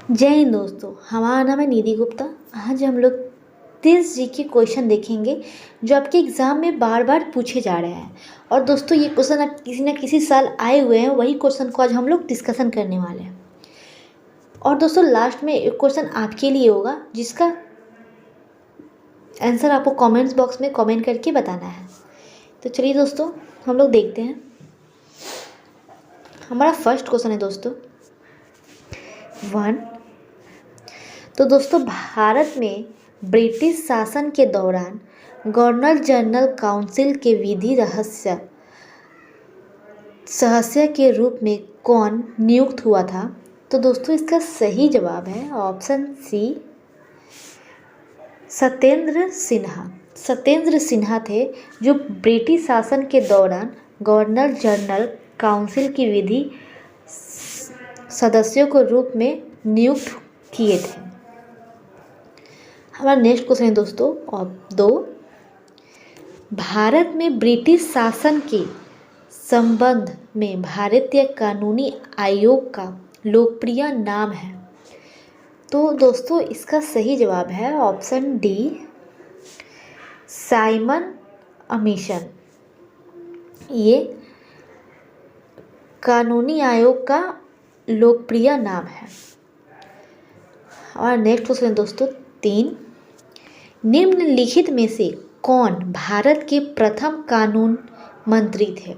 जय हिंद दोस्तों, हमारा नाम है निधि गुप्ता। आज हम लोग 30 जी के क्वेश्चन देखेंगे जो आपके एग्ज़ाम में बार बार पूछे जा रहे हैं। और दोस्तों ये क्वेश्चन किसी न किसी साल आए हुए हैं, वही क्वेश्चन को आज हम लोग डिस्कशन करने वाले हैं। और दोस्तों लास्ट में एक क्वेश्चन आपके लिए होगा जिसका आंसर आपको कमेंट्स बॉक्स में कमेंट करके बताना है। तो चलिए दोस्तों हम लोग देखते हैं। हमारा फर्स्ट क्वेश्चन है दोस्तों 1। तो दोस्तों भारत में ब्रिटिश शासन के दौरान गवर्नर जनरल काउंसिल के विधि रहस्य सदस्य के रूप में कौन नियुक्त हुआ था? तो दोस्तों इसका सही जवाब है ऑप्शन सी, सत्येंद्र सिन्हा। सत्येंद्र सिन्हा थे जो ब्रिटिश शासन के दौरान गवर्नर जनरल काउंसिल की विधि सदस्यों के रूप में नियुक्त किए थे। हमारा नेक्स्ट क्वेश्चन है दोस्तों 2। भारत में ब्रिटिश शासन के संबंध में भारतीय कानूनी आयोग का लोकप्रिय नाम है। तो दोस्तों इसका सही जवाब है ऑप्शन डी, साइमन कमीशन। ये कानूनी आयोग का लोकप्रिय नाम है। और नेक्स्ट क्वेश्चन है दोस्तों 3। निम्नलिखित में से कौन भारत के प्रथम कानून मंत्री थे?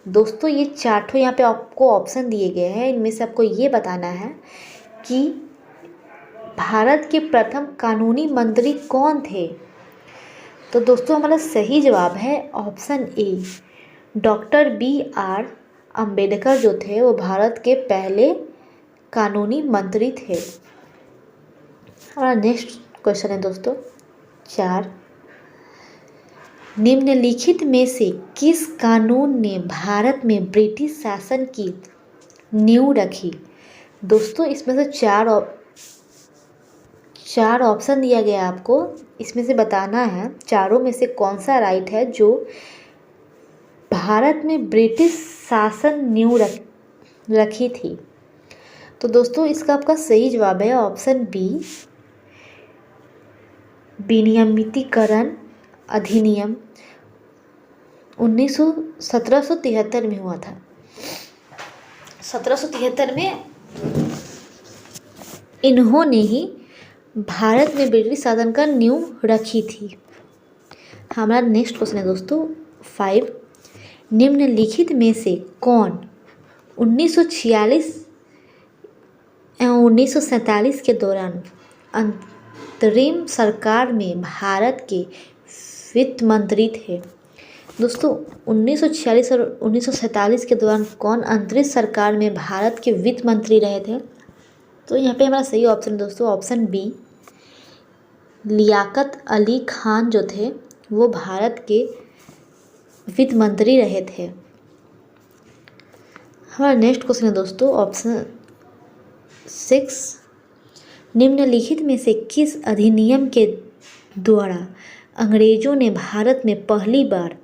दोस्तों ये चार्टों यहाँ पे आपको ऑप्शन दिए गए हैं, इनमें से आपको ये बताना है कि भारत के प्रथम कानूनी मंत्री कौन थे। तो दोस्तों हमारा सही जवाब है option A, doctor BR Ambedkar जो थे वो भारत के पहले कानूनी मंत्री थे। हमारा नेक्स्ट क्वेश्चन है दोस्तों 4। निम्नलिखित में से किस कानून ने भारत में ब्रिटिश शासन की नींव रखी? दोस्तों इसमें से चार ऑप्शन दिया गया आपको, इसमें से बताना है चारों में से कौन सा राइट है जो भारत में ब्रिटिश शासन नींव रखी थी। तो दोस्तों इसका आपका सही जवाब है ऑप्शन बी, विनियमितीकरण अधिनियम 1773 में हुआ था। 1773 में इन्होंने ही भारत में ब्रिटिश शासन का नींव रखी थी। हमारा नेक्स्ट क्वेश्चन है दोस्तों 5। निम्नलिखित में से कौन 1946 एवं 1947 के दौरान अंतरिम सरकार में भारत के वित्त मंत्री थे? दोस्तों 1946 और 1947 के दौरान कौन अंतरिम सरकार में भारत के वित्त मंत्री रहे थे? तो यहाँ पे हमारा सही ऑप्शन दोस्तों ऑप्शन बी, लियाकत अली खान जो थे वो भारत के वित्त मंत्री रहे थे। हमारा नेक्स्ट क्वेश्चन है दोस्तों ऑप्शन 6। निम्नलिखित में से किस अधिनियम के द्वारा अंग्रेजों ने भारत में पहली बार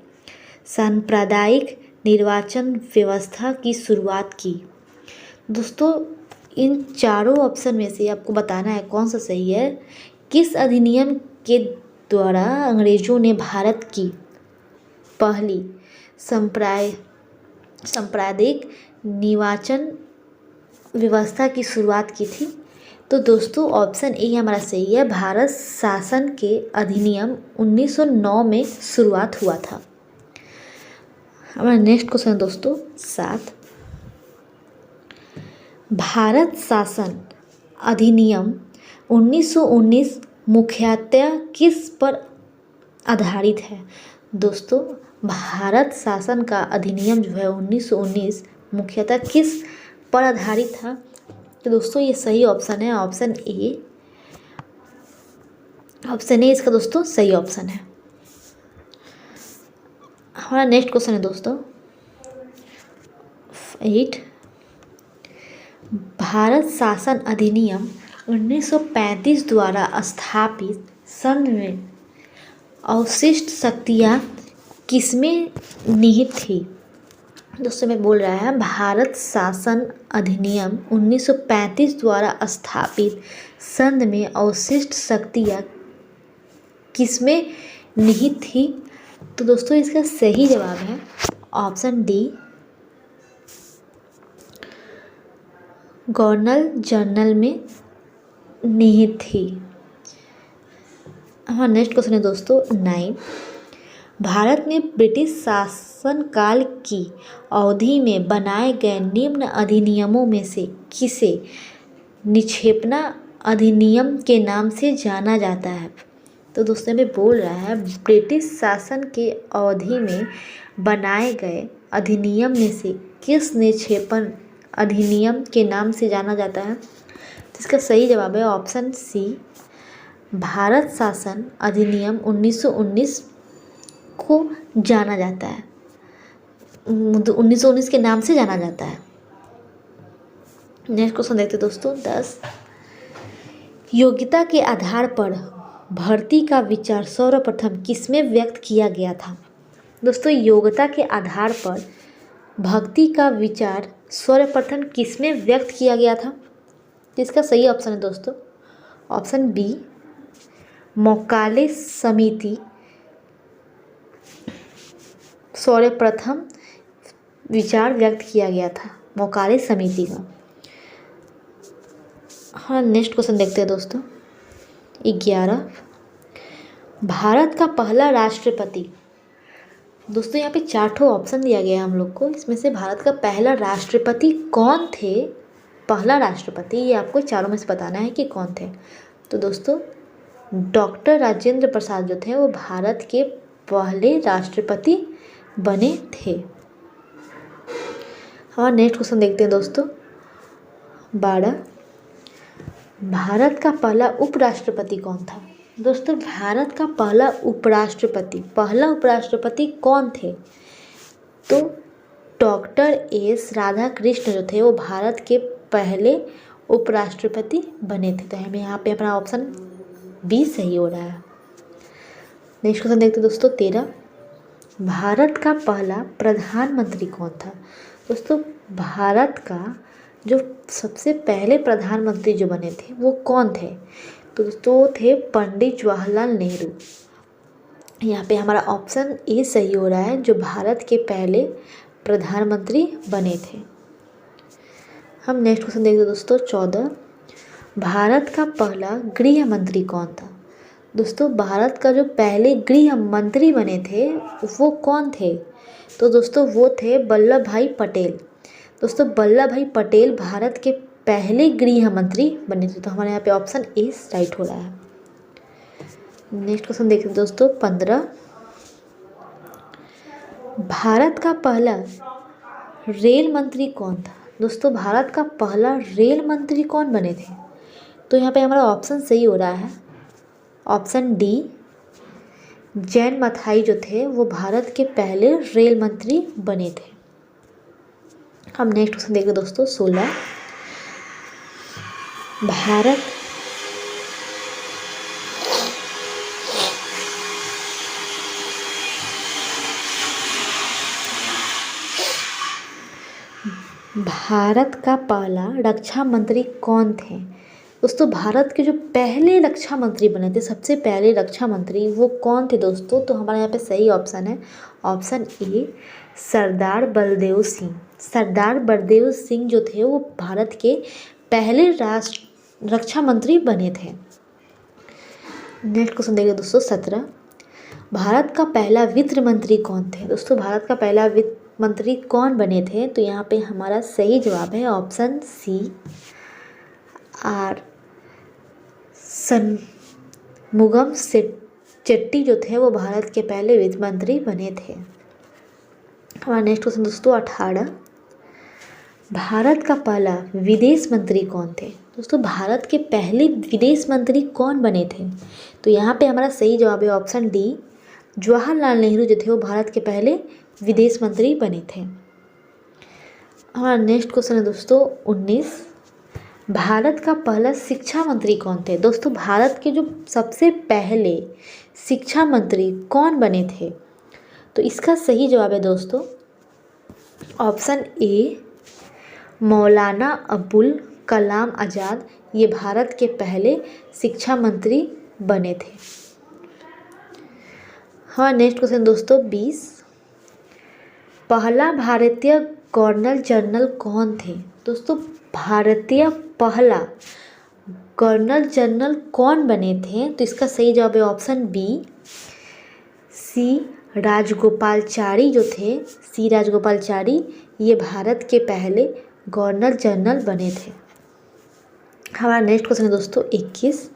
सांप्रदायिक निर्वाचन व्यवस्था की शुरुआत की? दोस्तों इन चारों ऑप्शन में से आपको बताना है कौन सा सही है। किस अधिनियम के द्वारा अंग्रेजों ने भारत की पहली सांप्रदायिक निर्वाचन व्यवस्था की शुरुआत की थी? तो दोस्तों ऑप्शन ए हमारा सही है, भारत शासन के अधिनियम 1909 में शुरुआत हुआ था। हमारा नेक्स्ट क्वेश्चन दोस्तों 7। भारत शासन अधिनियम 1919 मुख्यतः किस पर आधारित है? दोस्तों भारत शासन का अधिनियम जो है 1919 मुख्यतः किस पर आधारित था? तो दोस्तों ये सही ऑप्शन है ऑप्शन ए। ऑप्शन ए इसका दोस्तों सही ऑप्शन है। हमारा नेक्स्ट क्वेश्चन है दोस्तों 8। भारत शासन अधिनियम 1935 द्वारा स्थापित संघ में अवशिष्ट शक्तियाँ किसमें निहित थी? दोस्तों में बोल रहा है भारत शासन अधिनियम 1935 द्वारा स्थापित संघ में अवशिष्ट शक्तियाँ किसमें निहित थी? तो दोस्तों इसका सही जवाब है ऑप्शन डी, गवर्नर जनरल में निहित थी। हाँ, नेक्स्ट क्वेश्चन है दोस्तों 9। भारत में ब्रिटिश शासनकाल की अवधि में बनाए गए निम्न अधिनियमों में से किसे निक्षेपण अधिनियम के नाम से जाना जाता है? तो दोस्तों में बोल रहा है ब्रिटिश शासन के अवधि में बनाए गए अधिनियम में से किस निक्षेपण अधिनियम के नाम से जाना जाता है? तो इसका सही जवाब है ऑप्शन सी, भारत शासन अधिनियम 1919 को जाना जाता है, 1919 के नाम से जाना जाता है। नेक्स्ट क्वेश्चन देखते दोस्तों 10। योग्यता के आधार पर भर्ती का विचार सर्वप्रथम किसमें व्यक्त किया गया था? दोस्तों योग्यता के आधार पर भर्ती का विचार सर्वप्रथम किसमें व्यक्त किया गया था? इसका सही ऑप्शन है दोस्तों ऑप्शन बी, मौकाले समिति सर्वप्रथम विचार व्यक्त किया गया था, मौकाले समिति का। हाँ, नेक्स्ट क्वेश्चन देखते हैं दोस्तों 11। भारत का पहला राष्ट्रपति, दोस्तों यहाँ पे 4 ऑप्शन दिया गया है हम लोग को, इसमें से भारत का पहला राष्ट्रपति कौन थे? पहला राष्ट्रपति ये आपको चारों में से बताना है कि कौन थे। तो दोस्तों डॉक्टर राजेंद्र प्रसाद जो थे वो भारत के पहले राष्ट्रपति बने थे। हाँ, नेक्स्ट क्वेश्चन देखते हैं दोस्तों 12। भारत का पहला उपराष्ट्रपति कौन था? दोस्तों भारत का पहला उपराष्ट्रपति कौन थे? तो डॉक्टर एस राधाकृष्ण जो थे वो भारत के पहले उपराष्ट्रपति बने थे। तो हमें यहाँ पे अपना ऑप्शन बी सही हो रहा है। नेक्स्ट क्वेश्चन देखते हैं दोस्तों 13। भारत का पहला प्रधानमंत्री कौन था? दोस्तों भारत का जो सबसे पहले प्रधानमंत्री जो बने थे वो कौन थे? तो दोस्तों वो थे पंडित जवाहरलाल नेहरू। यहाँ पे हमारा ऑप्शन ए सही हो रहा है, जो भारत के पहले प्रधानमंत्री बने थे। हम नेक्स्ट क्वेश्चन देखते हैं दोस्तों 14। भारत का पहला गृह मंत्री कौन था? दोस्तों भारत का जो पहले गृह मंत्री बने थे वो कौन थे? तो दोस्तों वो थे वल्लभ भाई पटेल। दोस्तों वल्लभ भाई पटेल भारत के पहले गृह मंत्री बने थे। तो हमारे यहाँ पे ऑप्शन ए राइट हो रहा है। नेक्स्ट क्वेश्चन देखते हैं दोस्तों 15। भारत का पहला रेल मंत्री कौन था? दोस्तों भारत का पहला रेल मंत्री कौन बने थे? तो यहाँ पे हमारा ऑप्शन सही हो रहा है ऑप्शन डी, जैन मथाई जो थे वो भारत के पहले रेल मंत्री बने थे। हम नेक्स्ट क्वेश्चन देखते दोस्तों 16। भारत का पहला रक्षा मंत्री कौन थे? दोस्तों भारत के जो पहले रक्षा मंत्री बने थे, सबसे पहले रक्षा मंत्री वो कौन थे दोस्तों? तो हमारे यहाँ पे सही ऑप्शन है ऑप्शन ए, सरदार बलदेव सिंह। सरदार बलदेव सिंह जो थे वो भारत के पहले रक्षा मंत्री बने थे। नेक्स्ट क्वेश्चन देखिए दोस्तों 17। भारत का पहला वित्त मंत्री कौन थे? दोस्तों भारत का पहला वित्त मंत्री कौन बने थे? तो यहाँ पे हमारा सही जवाब है option C, R Shanmugam Chetty जो थे वो भारत के पहले वित्त मंत्री बने थे। हमारा नेक्स्ट क्वेश्चन दोस्तों 18। भारत का पहला विदेश मंत्री कौन थे? दोस्तों भारत के पहले विदेश मंत्री कौन बने थे? तो यहाँ पे हमारा सही जवाब है ऑप्शन डी, जवाहरलाल नेहरू जो थे वो भारत के पहले विदेश मंत्री बने थे। हमारा नेक्स्ट क्वेश्चन है दोस्तों 19। भारत का पहला शिक्षा मंत्री कौन थे? दोस्तों भारत के जो सबसे पहले शिक्षा मंत्री कौन बने थे? तो इसका सही जवाब है दोस्तों ऑप्शन ए मौलाना अबुल कलाम आज़ाद, ये भारत के पहले शिक्षा मंत्री बने थे। हाँ, नेक्स्ट क्वेश्चन दोस्तों 20, पहला भारतीय गवर्नर जनरल कौन थे? दोस्तों भारतीय पहला गवर्नर जनरल कौन बने थे? तो इसका सही जवाब है ऑप्शन बी सी राजगोपालचारी जो थे, सी राजगोपालचारी, ये भारत के पहले गवर्नर जनरल बने थे। हमारा नेक्स्ट क्वेश्चन है दोस्तों 21,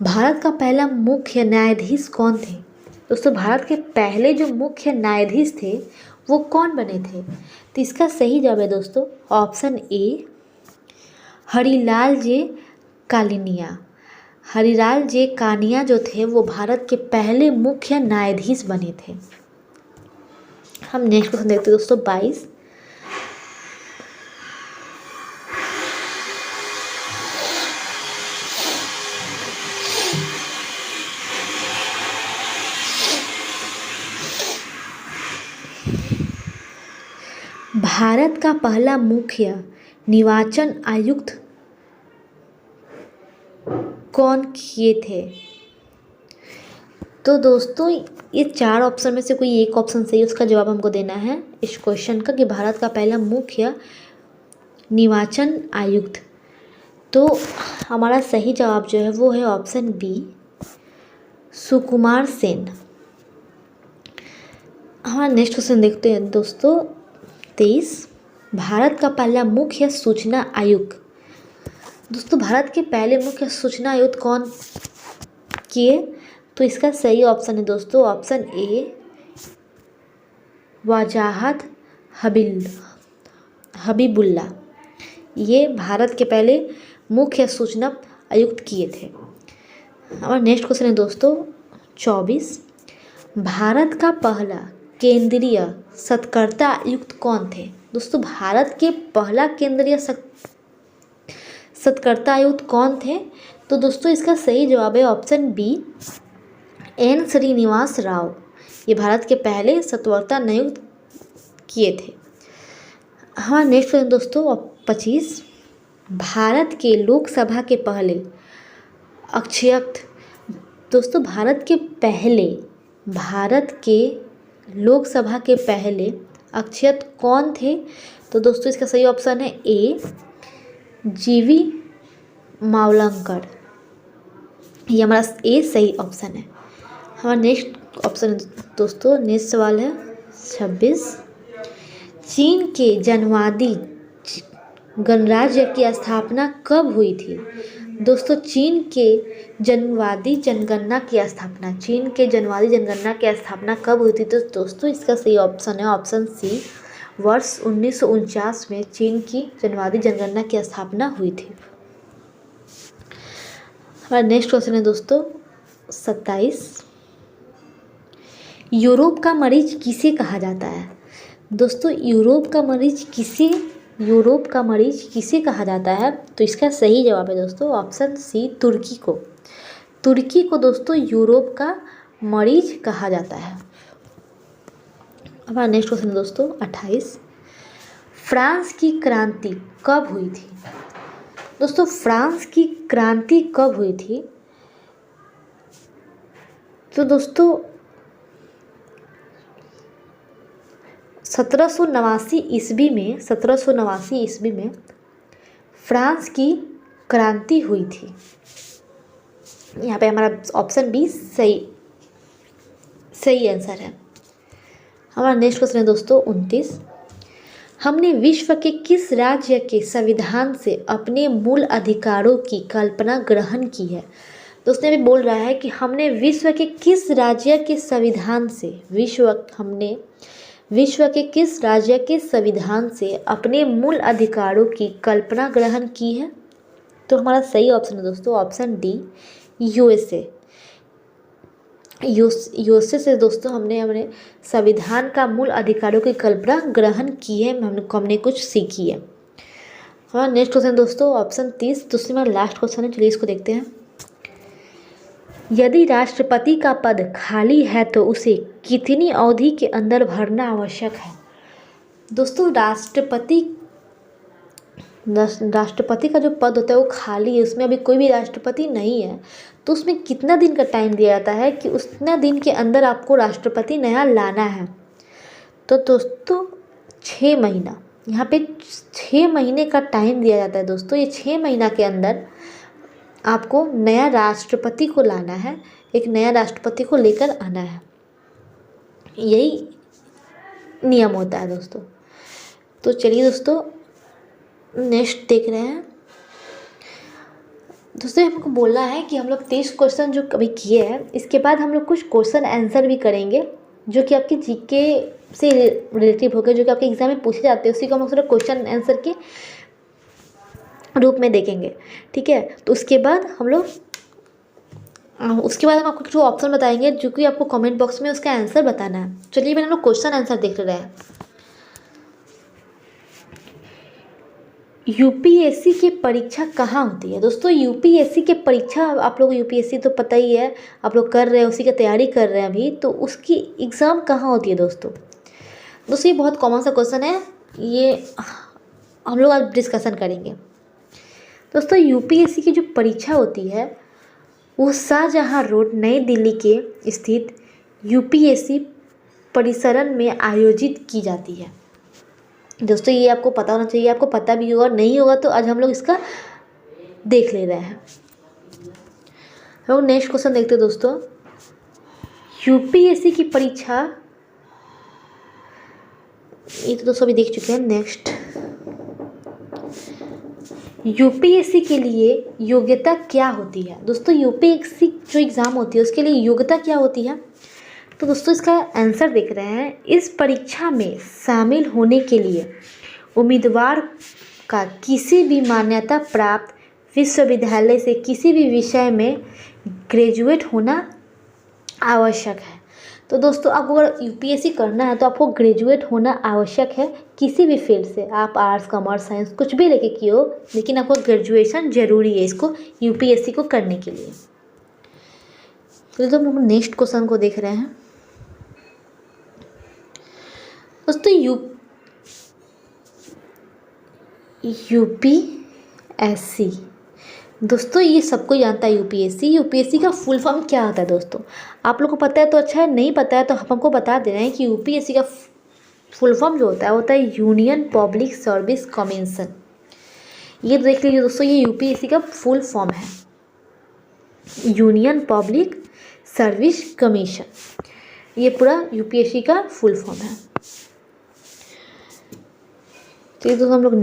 भारत का पहला मुख्य न्यायाधीश कौन थे? दोस्तों भारत के पहले जो मुख्य न्यायाधीश थे वो कौन बने थे? तो इसका सही जवाब है दोस्तों ऑप्शन ए हरिलाल जे कानिया। हरिलाल जे कानिया जो थे वो भारत के पहले मुख्य न्यायाधीश बने थे। हम नेक्स्ट क्वेश्चन देखते हैं दोस्तों 22, भारत का पहला मुख्य निर्वाचन आयुक्त कौन किए थे? तो दोस्तों ये 4 ऑप्शन में से कोई एक ऑप्शन सही, उसका जवाब हमको देना है इस क्वेश्चन का कि भारत का पहला मुख्य निर्वाचन आयुक्त। तो हमारा सही जवाब जो है वो है ऑप्शन बी सुकुमार सेन। हमारा नेक्स्ट क्वेश्चन देखते हैं दोस्तों 23, भारत का पहला मुख्य सूचना आयुक्त। दोस्तों भारत के पहले मुख्य सूचना आयुक्त कौन किए? तो इसका सही ऑप्शन है दोस्तों ऑप्शन ए वजाहत हबीबुल्ला, ये भारत के पहले मुख्य सूचना आयुक्त किए थे। हमारा नेक्स्ट क्वेश्चन है दोस्तों 24, भारत का पहला केंद्रीय सत्कर्ता आयुक्त कौन थे? दोस्तों भारत के पहला केंद्रीय सत्कर्ता आयुक्त कौन थे? तो दोस्तों इसका सही जवाब है option B N Srinivas Rao, ये भारत के पहले सत्कर्ता नियुक्त किए थे। हाँ, नेक्स्ट क्वेश्चन दोस्तों 25, भारत के लोकसभा के पहले अध्यक्ष। दोस्तों भारत के लोकसभा के पहले अध्यक्ष कौन थे? तो दोस्तों इसका सही ऑप्शन है ए जीवी मावलंकर, ये हमारा ए सही ऑप्शन है। हमारा नेक्स्ट ऑप्शन दोस्तों नेक्स्ट सवाल है 26, चीन के जनवादी गणराज्य की स्थापना कब हुई थी? दोस्तों चीन के जनवादी जनगणना की स्थापना कब हुई थी? तो दोस्तों इसका सही ऑप्शन है ऑप्शन सी वर्ष 1949 में चीन की जनवादी जनगणना की स्थापना हुई थी। हमारा नेक्स्ट क्वेश्चन है दोस्तों 27, यूरोप का मरीज किसे कहा जाता है? दोस्तों यूरोप का मरीज किसे कहा जाता है? तो इसका सही जवाब है दोस्तों ऑप्शन सी तुर्की को दोस्तों यूरोप का मरीज कहा जाता है। हमारा नेक्स्ट क्वेश्चन है दोस्तों 28, फ्रांस की क्रांति कब हुई थी? दोस्तों फ्रांस की क्रांति कब हुई थी? तो दोस्तों 1789 ईस्वी में फ्रांस की क्रांति हुई थी। यहाँ पे हमारा ऑप्शन बी सही आंसर है। हमारा नेक्स्ट क्वेश्चन है दोस्तों 29, हमने विश्व के किस राज्य के संविधान से अपने मूल अधिकारों की कल्पना ग्रहण की है? दोस्तों भी बोल रहा है कि हमने विश्व के किस राज्य के संविधान से अपने मूल अधिकारों की कल्पना ग्रहण की है? तो हमारा सही ऑप्शन है दोस्तों ऑप्शन डी यूएसए से दोस्तों हमने संविधान का मूल अधिकारों की कल्पना ग्रहण की है, हमने कुछ सीखी है। हमारा नेक्स्ट क्वेश्चन दोस्तों ऑप्शन 30, दूसरी हमारा लास्ट क्वेश्चन है, चलिए इसको देखते हैं। यदि राष्ट्रपति का पद खाली है तो उसे कितनी अवधि के अंदर भरना आवश्यक है? दोस्तों राष्ट्रपति का जो पद होता है वो खाली है, उसमें अभी कोई भी राष्ट्रपति नहीं है। तो उसमें कितना दिन का टाइम दिया जाता है कि उतना दिन के अंदर आपको राष्ट्रपति नया लाना है। तो दोस्तों 6 महीना, यहाँ पे 6 महीने का टाइम दिया जाता है दोस्तों। ये 6 महीना के अंदर आपको नया राष्ट्रपति को लाना है, एक नया राष्ट्रपति को लेकर आना है, यही नियम होता है दोस्तों। तो चलिए दोस्तों नेक्स्ट देख रहे हैं। दोस्तों हमको बोलना है कि हम लोग 30 क्वेश्चन जो कभी किए हैं, इसके बाद हम लोग कुछ क्वेश्चन आंसर भी करेंगे जो कि आपके जीके से रिलेटिव होगा, जो कि आपके एग्जाम में पूछे जाते हैं, उसी को हम लोग क्वेश्चन आंसर के रूप में देखेंगे, ठीक है। तो उसके बाद हम आपको कुछ ऑप्शन बताएंगे जो कि आपको कमेंट बॉक्स में उसका आंसर बताना है। चलिए हम लोग क्वेश्चन आंसर देख रहे हैं। यूपीएससी की परीक्षा कहाँ होती है? दोस्तों यूपीएससी की परीक्षा, आप लोग यूपीएससी तो पता ही है, आप लोग कर रहे हैं, उसी की तैयारी कर रहे हैं अभी, तो उसकी एग्ज़ाम कहाँ होती है दोस्तों? ये बहुत कॉमन सा क्वेश्चन है, ये हम लोग आज डिस्कशन करेंगे। दोस्तों यूपीएससी की जो परीक्षा होती है वो शाहजहाँ रोड नई दिल्ली के स्थित यूपीएससी परिसरन में आयोजित की जाती है। दोस्तों ये आपको पता होना चाहिए, आपको पता भी होगा, नहीं होगा तो आज हम लोग इसका देख ले रहे हैं। हम लोग नेक्स्ट क्वेश्चन देखते हैं दोस्तों। यूपीएससी की परीक्षा, ये तो दोस्तों अभी देख चुके हैं। नेक्स्ट, यूपीएससी के लिए योग्यता क्या होती है? दोस्तों यूपीएससी जो एग्ज़ाम होती है उसके लिए योग्यता क्या होती है? तो दोस्तों इसका आंसर देख रहे हैं। इस परीक्षा में शामिल होने के लिए उम्मीदवार का किसी भी मान्यता प्राप्त विश्वविद्यालय से किसी भी विषय में ग्रेजुएट होना आवश्यक है। तो दोस्तों आपको अगर यूपीएससी करना है तो आपको ग्रेजुएट होना आवश्यक है, किसी भी फील्ड से, आप आर्ट्स कॉमर्स साइंस कुछ भी लेके किए हो, लेकिन आपको ग्रेजुएशन ज़रूरी है इसको यूपीएससी को करने के लिए। तो हम नेक्स्ट क्वेश्चन को देख रहे हैं। दोस्तों यूपीएससी, दोस्तों ये सबको जानता है यूपीएससी का फुल फॉर्म क्या होता है? दोस्तों आप लोग को पता है तो अच्छा है, नहीं पता है तो हमको बता दे रहे हैं कि यूपीएससी का फुल फॉर्म जो होता है यूनियन पब्लिक सर्विस कमीशन। ये देख लीजिए दोस्तों, ये यूपीएससी का फुल फॉर्म है, यूनियन पब्लिक सर्विस कमीशन, ये पूरा यूपीएससी का फुल फॉर्म है। तो ये दोस्तों हम लोग